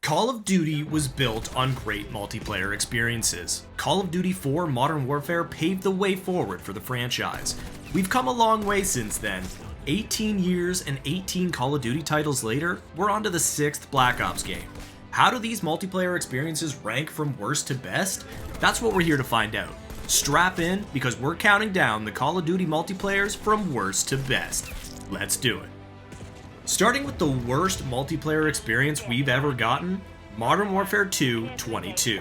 Call of Duty was built on great multiplayer experiences. Call of Duty 4 Modern Warfare paved the way forward for the franchise. We've come a long way since then. 18 years and 18 Call of Duty titles later, we're on to the 6th Black Ops game. How do these multiplayer experiences rank from worst to best? That's what we're here to find out. Strap in, because we're counting down the Call of Duty multiplayers from worst to best. Let's do it. Starting with the worst multiplayer experience we've ever gotten, Modern Warfare 2 22.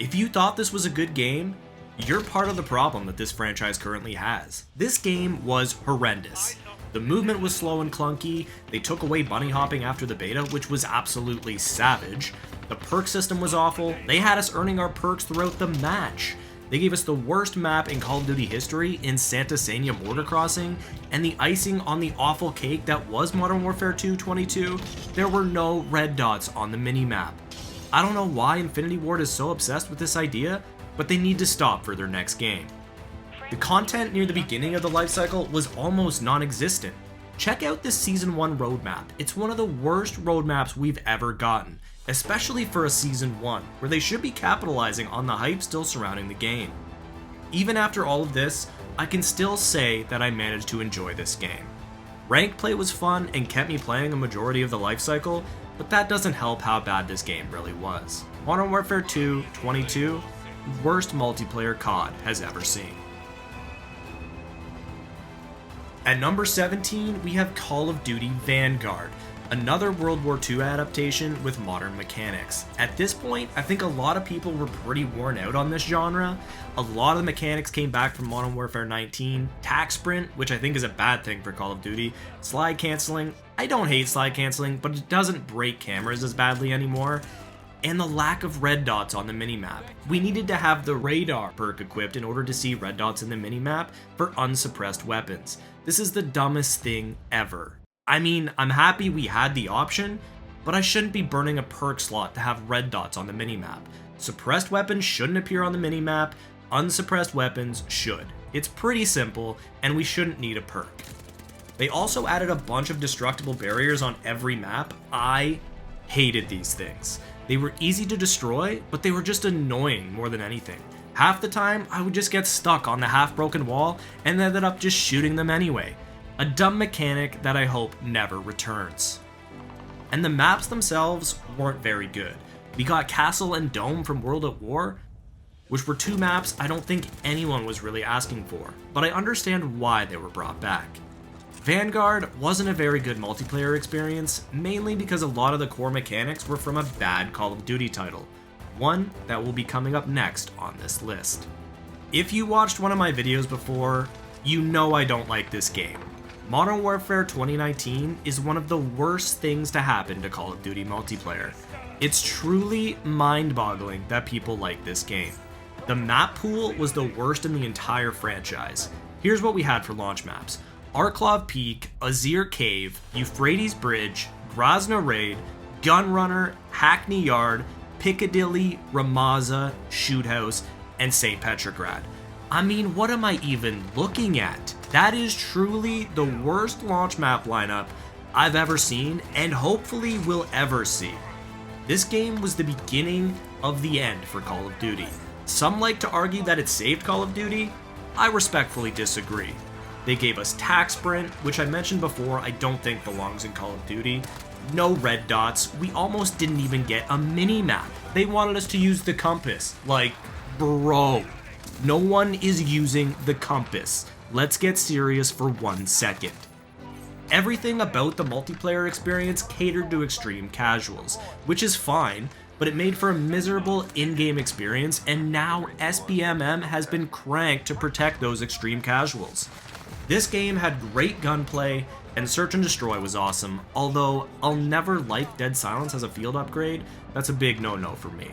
If you thought this was a good game, you're part of the problem that this franchise currently has. This game was horrendous. The movement was slow and clunky, they took away bunny hopping after the beta, which was absolutely savage. The perk system was awful, they had us earning our perks throughout the match. They gave us the worst map in Call of Duty history in Santa Sania border crossing, and the icing on the awful cake that was Modern Warfare 2 22, there were no red dots on the minimap. I don't know why Infinity Ward is so obsessed with this idea, but they need to stop for their next game. The content near the beginning of the lifecycle was almost non-existent. Check out this Season 1 roadmap, it's one of the worst roadmaps we've ever gotten, especially for a Season 1, where they should be capitalizing on the hype still surrounding the game. Even after all of this, I can still say that I managed to enjoy this game. Rank play was fun and kept me playing a majority of the lifecycle, but that doesn't help how bad this game really was. Modern Warfare 2 22, worst multiplayer CoD has ever seen. At number 17, we have Call of Duty Vanguard, another World War II adaptation with modern mechanics. At this point, I think a lot of people were pretty worn out on this genre. A lot of the mechanics came back from Modern Warfare 19, tac sprint, which I think is a bad thing for Call of Duty, slide canceling. I don't hate slide canceling, but it doesn't break cameras as badly anymore. And the lack of red dots on the minimap. We needed to have the radar perk equipped in order to see red dots in the minimap for unsuppressed weapons. This is the dumbest thing ever. I mean, I'm happy we had the option, but I shouldn't be burning a perk slot to have red dots on the minimap. Suppressed weapons shouldn't appear on the minimap, unsuppressed weapons should. It's pretty simple, and we shouldn't need a perk. They also added a bunch of destructible barriers on every map. I hated these things. They were easy to destroy, but they were just annoying more than anything. Half the time, I would just get stuck on the half-broken wall and ended up just shooting them anyway. A dumb mechanic that I hope never returns. And the maps themselves weren't very good. We got Castle and Dome from World at War, which were two maps I don't think anyone was really asking for, but I understand why they were brought back. Vanguard wasn't a very good multiplayer experience, mainly because a lot of the core mechanics were from a bad Call of Duty title, one that will be coming up next on this list. If you watched one of my videos before, you know I don't like this game. Modern Warfare 2019 is one of the worst things to happen to Call of Duty multiplayer. It's truly mind-boggling that people like this game. The map pool was the worst in the entire franchise. Here's what we had for launch maps. Arklov Peak, Azir Cave, Euphrates Bridge, Grozny Raid, Gunrunner, Hackney Yard, Piccadilly, Ramaza, Shoot House, and St. Petrograd. I mean, what am I even looking at? That is truly the worst launch map lineup I've ever seen, and hopefully will ever see. This game was the beginning of the end for Call of Duty. Some like to argue that it saved Call of Duty. I respectfully disagree. They gave us tac sprint, which I mentioned before I don't think belongs in Call of Duty. No red dots, we almost didn't even get a mini-map. They wanted us to use the compass. Like, bro, no one is using the compass. Let's get serious for 1 second. Everything about the multiplayer experience catered to extreme casuals, which is fine, but it made for a miserable in-game experience, and now SBMM has been cranked to protect those extreme casuals. This game had great gunplay, and Search and Destroy was awesome, although I'll never like Dead Silence as a field upgrade. That's a big no-no for me.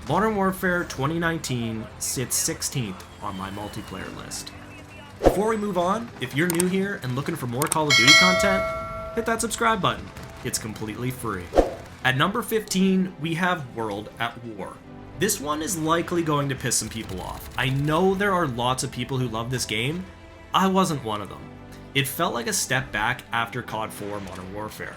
Modern Warfare 2019 sits 16th on my multiplayer list. Before we move on, if you're new here and looking for more Call of Duty content, hit that subscribe button. It's completely free. At number 15, we have World at War. This one is likely going to piss some people off. I know there are lots of people who love this game. I wasn't one of them. It felt like a step back after CoD 4 Modern Warfare.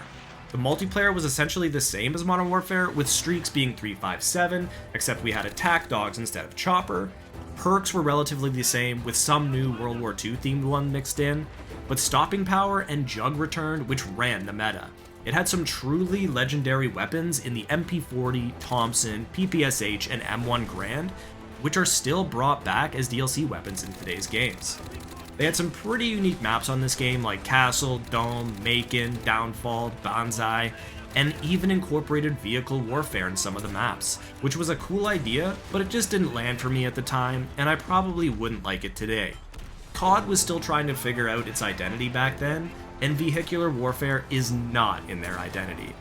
The multiplayer was essentially the same as Modern Warfare, with streaks being 357, except we had attack dogs instead of chopper. Perks were relatively the same, with some new World War II themed one mixed in, but stopping power and jug returned, which ran the meta. It had some truly legendary weapons in the MP40, Thompson, PPSH, and M1 Grand, which are still brought back as DLC weapons in today's games. They had some pretty unique maps on this game like Castle, Dome, Macon, Downfall, Banzai, and even incorporated vehicle warfare in some of the maps, which was a cool idea, but it just didn't land for me at the time, and I probably wouldn't like it today. CoD was still trying to figure out its identity back then, and vehicular warfare is not in their identity.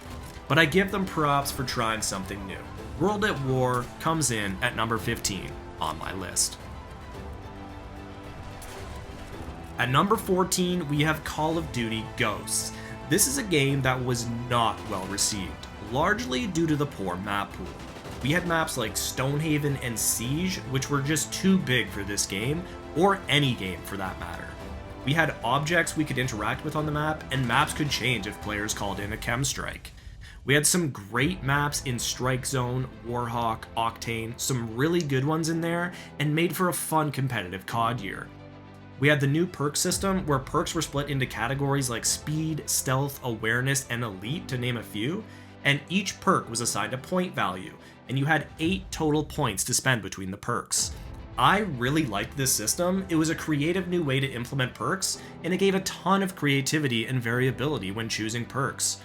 But I give them props for trying something new. World at War comes in at number 15 on my list. At number 14, we have Call of Duty Ghosts. This is a game that was not well received, largely due to the poor map pool. We had maps like Stonehaven and Siege, which were just too big for this game, or any game for that matter. We had objects we could interact with on the map, and maps could change if players called in a chem strike. We had some great maps in Strike Zone, Warhawk, Octane, some really good ones in there, and made for a fun competitive CoD year. We had the new perk system, where perks were split into categories like Speed, Stealth, Awareness, and Elite, to name a few, and each perk was assigned a point value, and you had 8 total points to spend between the perks. I really liked this system. It was a creative new way to implement perks, and it gave a ton of creativity and variability when choosing perks.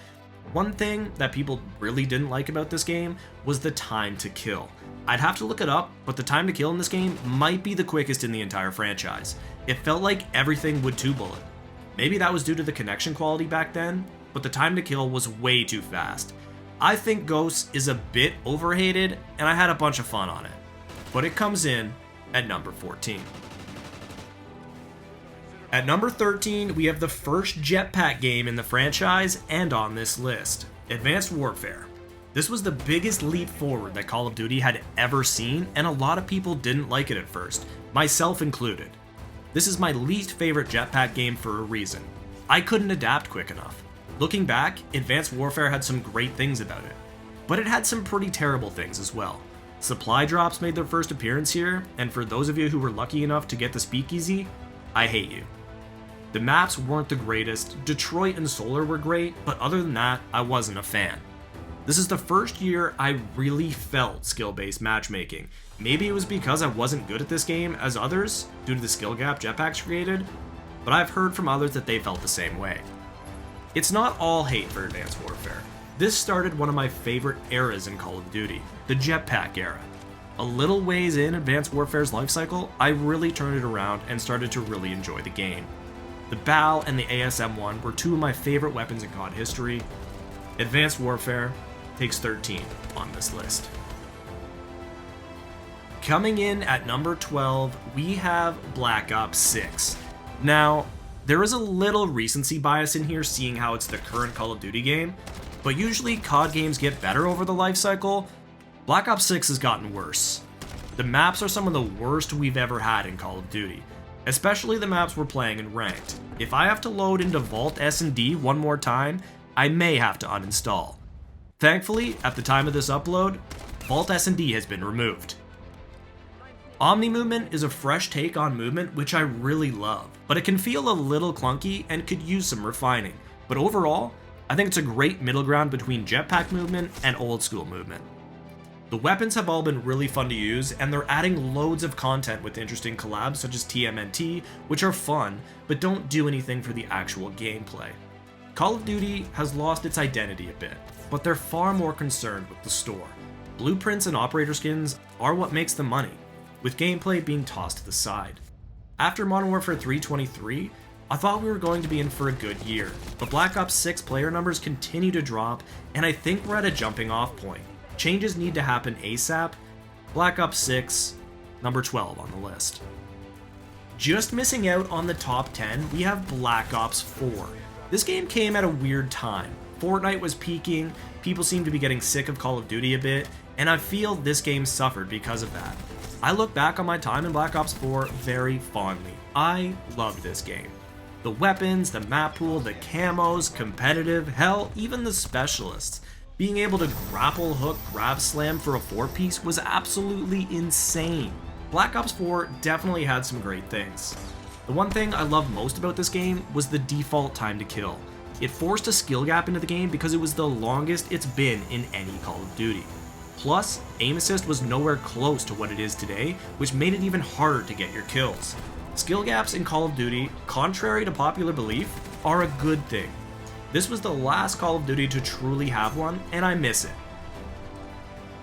One thing that people really didn't like about this game was the time to kill. I'd have to look it up, but the time to kill in this game might be the quickest in the entire franchise. It felt like everything would 2-bullet. Maybe that was due to the connection quality back then, but the time to kill was way too fast. I think Ghosts is a bit overhated, and I had a bunch of fun on it. But it comes in at number 14. At number 13, we have the first jetpack game in the franchise and on this list, Advanced Warfare. This was the biggest leap forward that Call of Duty had ever seen, and a lot of people didn't like it at first, myself included. This is my least favorite jetpack game for a reason. I couldn't adapt quick enough. Looking back, Advanced Warfare had some great things about it, but it had some pretty terrible things as well. Supply drops made their first appearance here, and for those of you who were lucky enough to get the speakeasy, I hate you. The maps weren't the greatest, Detroit and Solar were great, but other than that, I wasn't a fan. This is the first year I really felt skill-based matchmaking. Maybe it was because I wasn't good at this game as others, due to the skill gap jetpacks created, but I've heard from others that they felt the same way. It's not all hate for Advanced Warfare. This started one of my favorite eras in Call of Duty, the jetpack era. A little ways in Advanced Warfare's lifecycle, I really turned it around and started to really enjoy the game. The BAL and the ASM-1 were two of my favorite weapons in CoD history. Advanced Warfare takes 13 on this list. Coming in at number 12, we have Black Ops 6. Now, there is a little recency bias in here seeing how it's the current Call of Duty game, but usually CoD games get better over the life cycle. Black Ops 6 has gotten worse. The maps are some of the worst we've ever had in Call of Duty, especially the maps we're playing in Ranked. If I have to load into Vault S&D one more time, I may have to uninstall. Thankfully, at the time of this upload, Vault S&D has been removed. Omni movement is a fresh take on movement which I really love, but it can feel a little clunky and could use some refining. But overall, I think it's a great middle ground between jetpack movement and old school movement. The weapons have all been really fun to use, and they're adding loads of content with interesting collabs such as TMNT, which are fun, but don't do anything for the actual gameplay. Call of Duty has lost its identity a bit, but they're far more concerned with the store. Blueprints and operator skins are what makes the money, with gameplay being tossed to the side. After Modern Warfare 3.23, I thought we were going to be in for a good year, but Black Ops 6 player numbers continue to drop, and I think we're at a jumping off point. Changes need to happen ASAP. Black Ops 6, number 12 on the list. Just missing out on the top 10, we have Black Ops 4. This game came at a weird time. Fortnite was peaking, people seemed to be getting sick of Call of Duty a bit, and I feel this game suffered because of that. I look back on my time in Black Ops 4 very fondly. I loved this game. The weapons, the map pool, the camos, competitive, hell, even the specialists. Being able to grapple, hook, grab, slam for a 4-piece was absolutely insane. Black Ops 4 definitely had some great things. The one thing I loved most about this game was the default time to kill. It forced a skill gap into the game because it was the longest it's been in any Call of Duty. Plus, aim assist was nowhere close to what it is today, which made it even harder to get your kills. Skill gaps in Call of Duty, contrary to popular belief, are a good thing. This was the last Call of Duty to truly have one, and I miss it.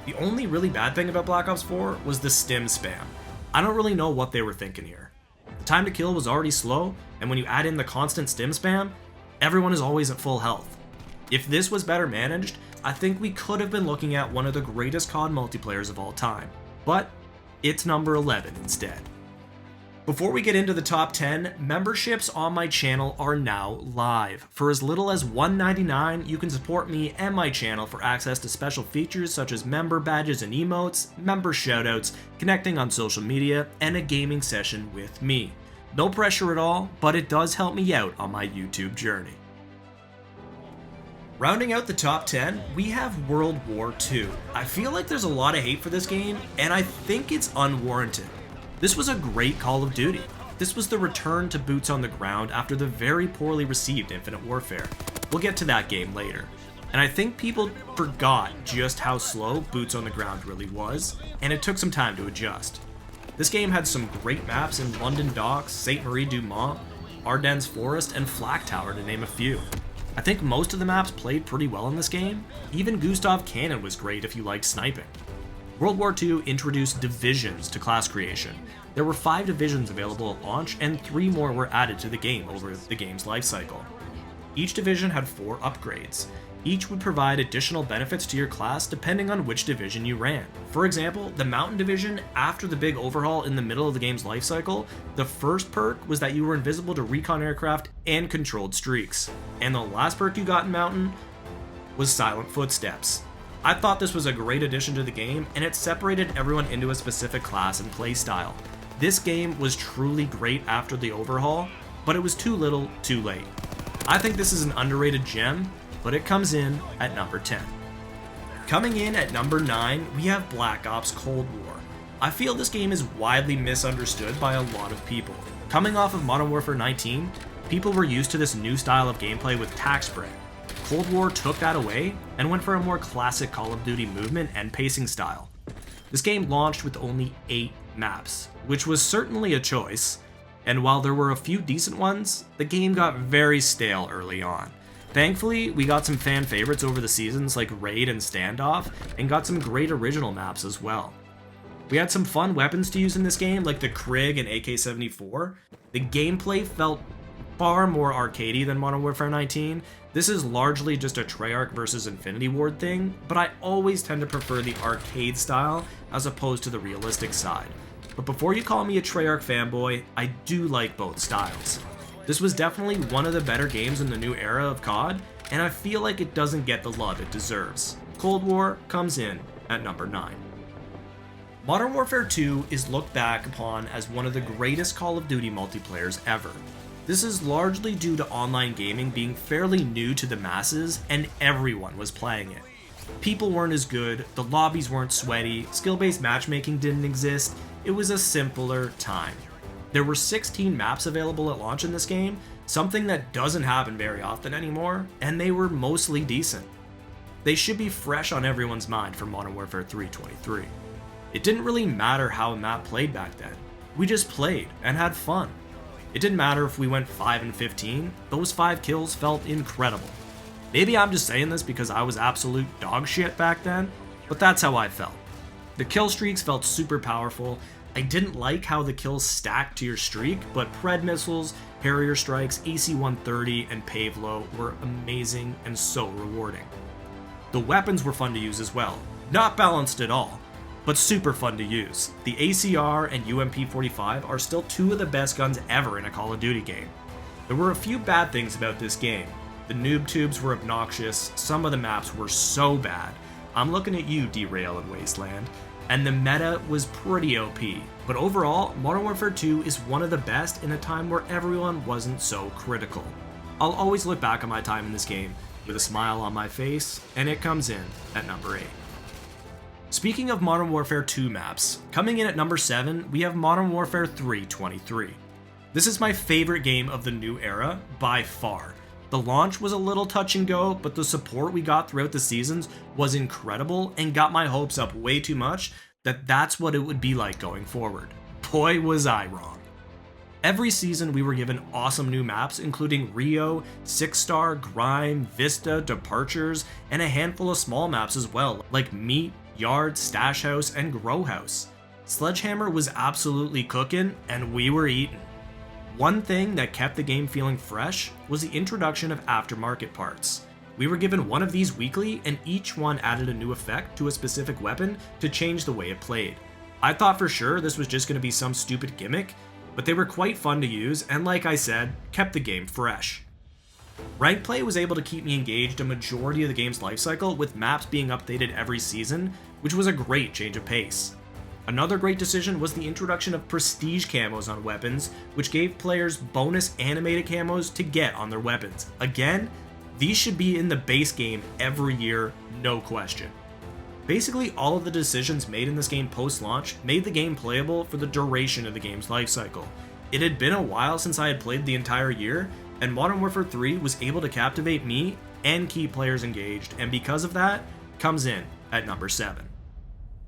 The only really bad thing about Black Ops 4 was the stim spam. I don't really know what they were thinking here. The time to kill was already slow, and when you add in the constant stim spam, everyone is always at full health. If this was better managed, I think we could have been looking at one of the greatest CoD multiplayers of all time. But it's number 11 instead. Before we get into the top 10, memberships on my channel are now live. For as little as $1.99, you can support me and my channel for access to special features such as member badges and emotes, member shoutouts, connecting on social media, and a gaming session with me. No pressure at all, but it does help me out on my YouTube journey. Rounding out the top 10, we have World War II. I feel like there's a lot of hate for this game, and I think it's unwarranted. This was a great Call of Duty. This was the return to boots on the ground after the very poorly received Infinite Warfare. We'll get to that game later. And I think people forgot just how slow boots on the ground really was, and it took some time to adjust. This game had some great maps in London Docks, Sainte Marie du Mont, Ardennes Forest, and Flak Tower to name a few. I think most of the maps played pretty well in this game. Even Gustav Cannon was great if you liked sniping. World War II introduced divisions to class creation. There were 5 divisions available at launch, and 3 more were added to the game over the game's lifecycle. Each division had 4 upgrades. Each would provide additional benefits to your class depending on which division you ran. For example, the Mountain Division, after the big overhaul in the middle of the game's lifecycle, the first perk was that you were invisible to recon aircraft and controlled streaks. And the last perk you got in Mountain was Silent Footsteps. I thought this was a great addition to the game, and it separated everyone into a specific class and playstyle. This game was truly great after the overhaul, but it was too little, too late. I think this is an underrated gem, but it comes in at number 10. Coming in at number 9, we have Black Ops Cold War. I feel this game is widely misunderstood by a lot of people. Coming off of Modern Warfare 19, people were used to this new style of gameplay with tac spray. Cold War took that away and went for a more classic Call of Duty movement and pacing style. This game launched with only 8 maps, which was certainly a choice, and while there were a few decent ones, the game got very stale early on. Thankfully, we got some fan favorites over the seasons like Raid and Standoff, and got some great original maps as well. We had some fun weapons to use in this game, like the Krig and AK-74. The gameplay felt far more arcadey than Modern Warfare 19. This is largely just a Treyarch versus Infinity Ward thing, but I always tend to prefer the arcade style as opposed to the realistic side. But before you call me a Treyarch fanboy, I do like both styles. This was definitely one of the better games in the new era of CoD, and I feel like it doesn't get the love it deserves. Cold War comes in at number 9. Modern Warfare 2 is looked back upon as one of the greatest Call of Duty multiplayers ever. This is largely due to online gaming being fairly new to the masses, and everyone was playing it. People weren't as good, the lobbies weren't sweaty, skill-based matchmaking didn't exist, it was a simpler time. There were 16 maps available at launch in this game, something that doesn't happen very often anymore, and they were mostly decent. They should be fresh on everyone's mind for Modern Warfare 3.23. It didn't really matter how a map played back then. We just played and had fun. It didn't matter if we went 5 and 15, those 5 kills felt incredible. Maybe I'm just saying this because I was absolute dog shit back then, but that's how I felt. The kill streaks felt super powerful. I didn't like how the kills stacked to your streak, but Pred missiles, Harrier strikes, AC-130, and Pavlo were amazing and so rewarding. The weapons were fun to use as well. Not balanced at all, but super fun to use. The ACR and UMP-45 are still 2 of the best guns ever in a Call of Duty game. There were a few bad things about this game. The noob tubes were obnoxious, some of the maps were so bad. I'm looking at you, Derail and Wasteland. and the meta was pretty OP. But overall, Modern Warfare 2 is one of the best in a time where everyone wasn't so critical. I'll always look back on my time in this game with a smile on my face, and it comes in at number 8. Speaking of Modern Warfare 2 maps, coming in at number 7, we have Modern Warfare 3 23. This is my favorite game of the new era, by far. The launch was a little touch and go, but the support we got throughout the seasons was incredible and got my hopes up way too much that that's what it would be like going forward. Boy, was I wrong. Every season we were given awesome new maps, including Rio, 6-Star, Grime, Vista, Departures, and a handful of small maps as well, like Meat, Yard, Stash House, and Grow House. Sledgehammer was absolutely cooking, and we were eating. One thing that kept the game feeling fresh was the introduction of aftermarket parts. We were given one of these weekly, and each one added a new effect to a specific weapon to change the way it played. I thought for sure this was just going to be some stupid gimmick, but they were quite fun to use, and like I said, kept the game fresh. Rank play was able to keep me engaged a majority of the game's lifecycle, with maps being updated every season, which was a great change of pace. Another great decision was the introduction of prestige camos on weapons, which gave players bonus animated camos to get on their weapons. Again, these should be in the base game every year, no question. Basically, all of the decisions made in this game post-launch made the game playable for the duration of the game's lifecycle. It had been a while since I had played the entire year, and Modern Warfare 3 was able to captivate me and keep players engaged, and because of that, comes in at number 7.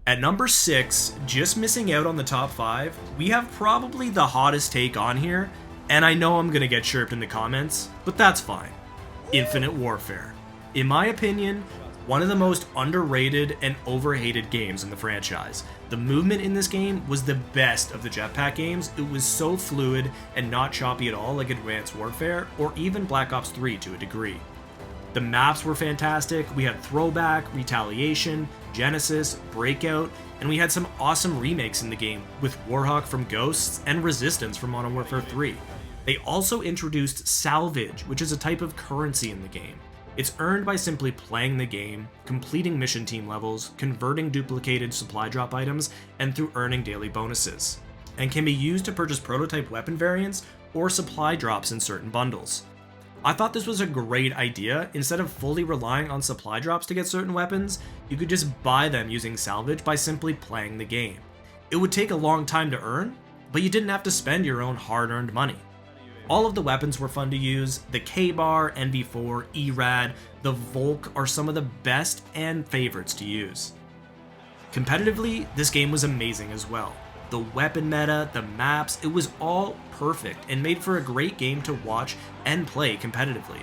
At number 6, just missing out on the top 5, we have probably the hottest take on here, and I know I'm gonna get chirped in the comments, but that's fine. Infinite Warfare. In my opinion, one of the most underrated and overhated games in the franchise. The movement in this game was the best of the jetpack games. It was so fluid and not choppy at all like Advanced Warfare or even Black Ops 3 to a degree. The maps were fantastic. We had Throwback, Retaliation, Genesis, Breakout, and we had some awesome remakes in the game with Warhawk from Ghosts and Resistance from Modern Warfare 3. They also introduced Salvage, which is a type of currency in the game. It's earned by simply playing the game, completing mission team levels, converting duplicated supply drop items, and through earning daily bonuses, and can be used to purchase prototype weapon variants or supply drops in certain bundles. I thought this was a great idea. Instead of fully relying on supply drops to get certain weapons, you could just buy them using salvage by simply playing the game. It would take a long time to earn, but you didn't have to spend your own hard-earned money. All of the weapons were fun to use. The K-Bar, NV4, ERAD, the Volk are some of the best and favorites to use. Competitively, this game was amazing as well. The weapon meta, the maps, it was all perfect and made for a great game to watch and play competitively.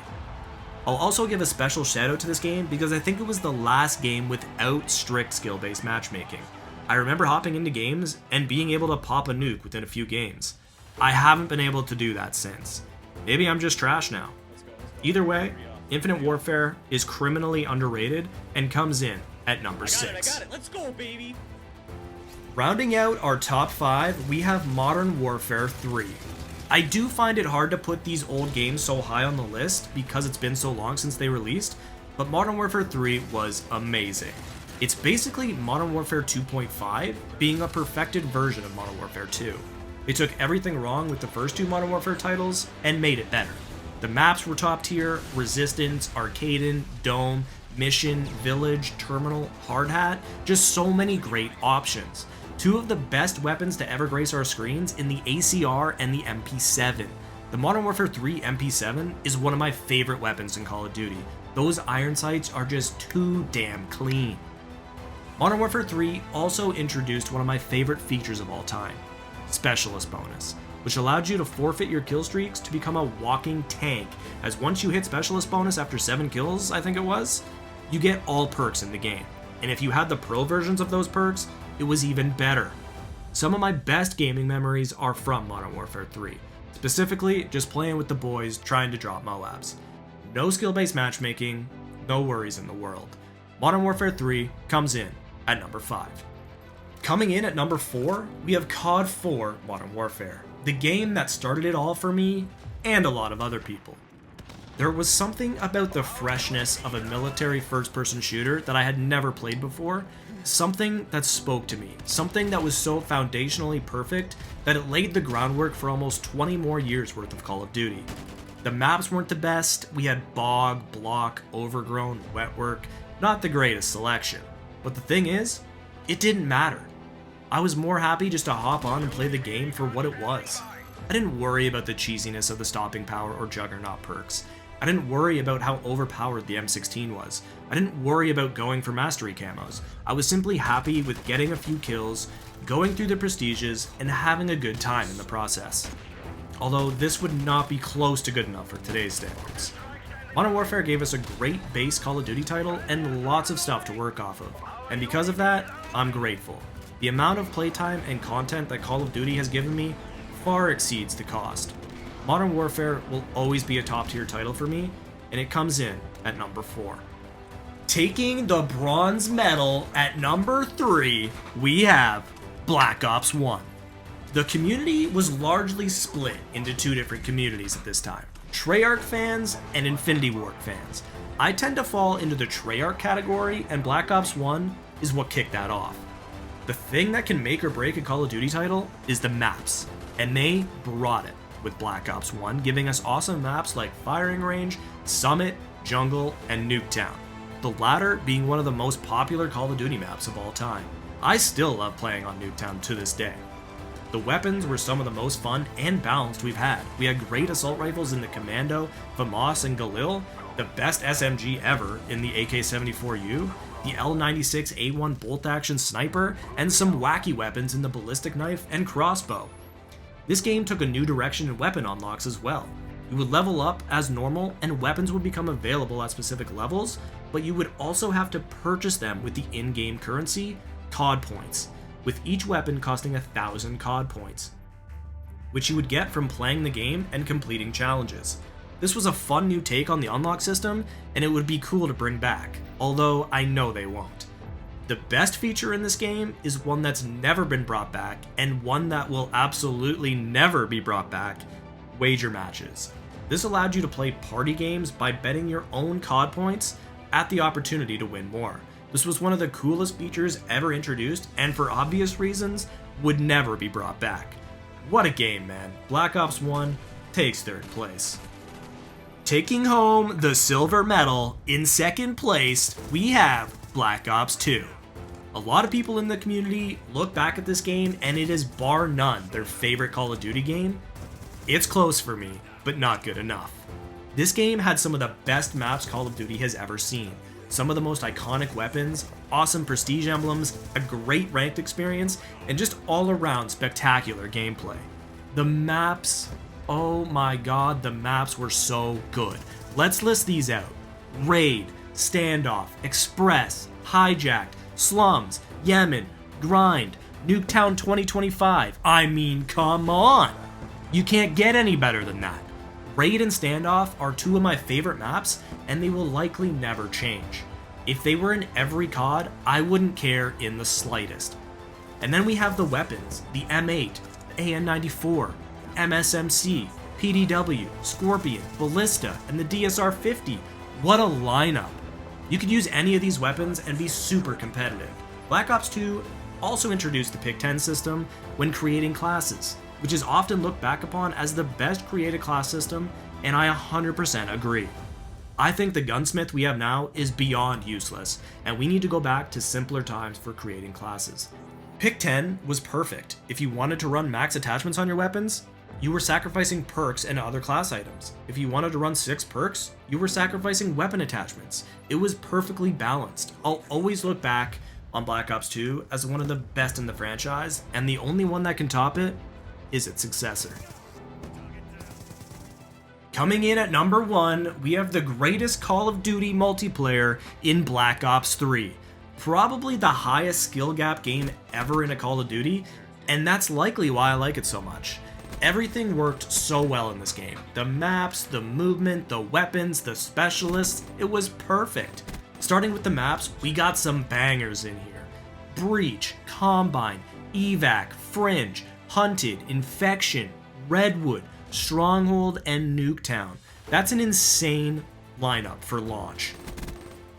I'll also give a special shout out to this game because I think it was the last game without strict skill-based matchmaking. I remember hopping into games and being able to pop a nuke within a few games. I haven't been able to do that since. Maybe I'm just trash now. Either way, Infinite Warfare is criminally underrated and comes in at number 6. I got it. Let's go, baby. Rounding out our top 5, we have Modern Warfare 3. I do find it hard to put these old games so high on the list because it's been so long since they released, but Modern Warfare 3 was amazing. It's basically Modern Warfare 2.5 being a perfected version of Modern Warfare 2. They took everything wrong with the first two Modern Warfare titles and made it better. The maps were top tier: Resistance, Arcaden, Dome, Mission, Village, Terminal, Hard Hat, just so many great options. Two of the best weapons to ever grace our screens in the ACR and the MP7. The Modern Warfare 3 MP7 is one of my favorite weapons in Call of Duty. Those iron sights are just too damn clean. Modern Warfare 3 also introduced one of my favorite features of all time, Specialist Bonus, which allowed you to forfeit your kill streaks to become a walking tank, as once you hit Specialist Bonus after 7 kills, I think it was, you get all perks in the game. And if you had the pro versions of those perks, it was even better. Some of my best gaming memories are from Modern Warfare 3, specifically just playing with the boys trying to drop Moabs. No skill-based matchmaking, no worries in the world. Modern Warfare 3 comes in at number 5. Coming in at number 4, we have CoD 4 Modern Warfare, the game that started it all for me and a lot of other people. There was something about the freshness of a military first-person shooter that I had never played before, something that spoke to me, something that was so foundationally perfect that it laid the groundwork for almost 20 more years worth of Call of Duty. The maps weren't the best, we had bog, block, overgrown, wetwork, not the greatest selection. But the thing is, it didn't matter. I was more happy just to hop on and play the game for what it was. I didn't worry about the cheesiness of the stopping power or juggernaut perks. I didn't worry about how overpowered the M16 was. I didn't worry about going for mastery camos. I was simply happy with getting a few kills, going through the prestiges, and having a good time in the process. Although this would not be close to good enough for today's standards. Modern Warfare gave us a great base Call of Duty title and lots of stuff to work off of, and because of that, I'm grateful. The amount of playtime and content that Call of Duty has given me far exceeds the cost. Modern Warfare will always be a top tier title for me, and it comes in at number 4. Taking the bronze medal at number 3, we have Black Ops 1. The community was largely split into two different communities at this time, Treyarch fans and Infinity Ward fans. I tend to fall into the Treyarch category, and Black Ops 1 is what kicked that off. The thing that can make or break a Call of Duty title is the maps, and they brought it with Black Ops 1, giving us awesome maps like Firing Range, Summit, Jungle, and Nuketown, the latter being one of the most popular Call of Duty maps of all time. I still love playing on Nuketown to this day. The weapons were some of the most fun and balanced we've had. We had great assault rifles in the Commando, FAMAS, and Galil, the best SMG ever in the AK-74U, the L96A1 bolt-action sniper, and some wacky weapons in the ballistic knife and crossbow. This game took a new direction in weapon unlocks as well. You would level up as normal and weapons would become available at specific levels, but you would also have to purchase them with the in-game currency, CoD points, with each weapon costing 1,000 CoD points, which you would get from playing the game and completing challenges. This was a fun new take on the unlock system, and it would be cool to bring back, although I know they won't. The best feature in this game is one that's never been brought back, and one that will absolutely never be brought back: wager matches. This allowed you to play party games by betting your own CoD points at the opportunity to win more. This was one of the coolest features ever introduced, and for obvious reasons, would never be brought back. What a game, man. Black Ops 1 takes 3rd place. Taking home the silver medal in 2nd place, we have Black Ops 2. A lot of people in the community look back at this game and it is bar none their favorite Call of Duty game. It's close for me, but not good enough. This game had some of the best maps Call of Duty has ever seen, some of the most iconic weapons, awesome prestige emblems, a great ranked experience, and just all around spectacular gameplay. The maps, oh my god, the maps were so good. Let's list these out. Raid, Standoff, Express, Hijacked, Slums, Yemen, Grind, Nuketown 2025. I mean, come on! You can't get any better than that. Raid and Standoff are two of my favorite maps, and they will likely never change. If they were in every CoD, I wouldn't care in the slightest. And then we have the weapons, the M8, the AN-94, MSMC, PDW, Scorpion, Ballista, and the DSR-50. What a lineup! You could use any of these weapons and be super competitive. Black Ops 2 also introduced the Pick 10 system when creating classes, which is often looked back upon as the best created class system, and I 100% agree. I think the gunsmith we have now is beyond useless, and we need to go back to simpler times for creating classes. Pick 10 was perfect. If you wanted to run max attachments on your weapons, you were sacrificing perks and other class items. If you wanted to run 6 perks, you were sacrificing weapon attachments. It was perfectly balanced. I'll always look back on Black Ops 2 as one of the best in the franchise, and the only one that can top it is its successor. Coming in at number 1, we have the greatest Call of Duty multiplayer in Black Ops 3. Probably the highest skill gap game ever in a Call of Duty, and that's likely why I like it so much. Everything worked so well in this game. The maps, the movement, the weapons, the specialists, it was perfect. Starting with the maps, we got some bangers in here. Breach, Combine, Evac, Fringe, Hunted, Infection, Redwood, Stronghold, and Nuketown. That's an insane lineup for launch.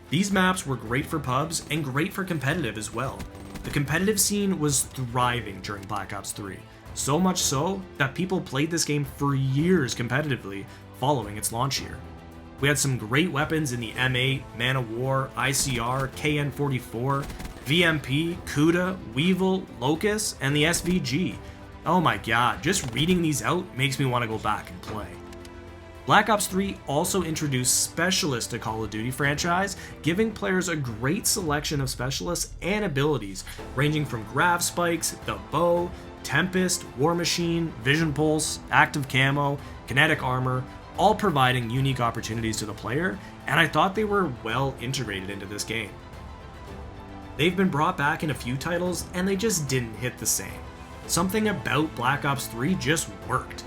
These maps were great for pubs and great for competitive as well. The competitive scene was thriving during Black Ops 3, so much so that people played this game for years competitively following its launch year. We had some great weapons in the M8, Man of War, ICR, KN-44, VMP, Kuda, Weevil, Locust, and the SVG. Oh my god, just reading these out makes me want to go back and play. Black Ops 3 also introduced Specialists to Call of Duty franchise, giving players a great selection of specialists and abilities, ranging from grav spikes, the bow, Tempest, War Machine, Vision Pulse, active camo, kinetic armor, all providing unique opportunities to the player, and I thought they were well integrated into this game. They've been brought back in a few titles, and they just didn't hit the same. Something about Black Ops 3 just worked.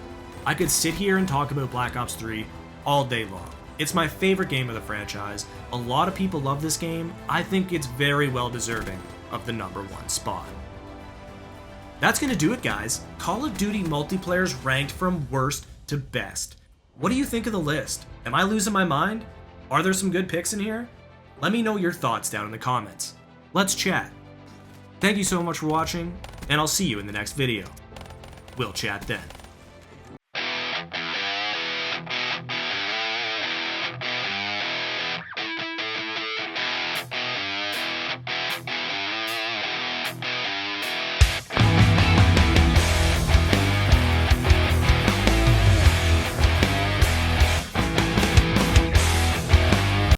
I could sit here and talk about Black Ops 3 all day long. It's my favorite game of the franchise. A lot of people love this game. I think it's very well deserving of the #1 spot. That's gonna do it, guys. Call of Duty multiplayer's ranked from worst to best. What do you think of the list? Am I losing my mind? Are there some good picks in here? Let me know your thoughts down in the comments. Let's chat. Thank you so much for watching, and I'll see you in the next video. We'll chat then.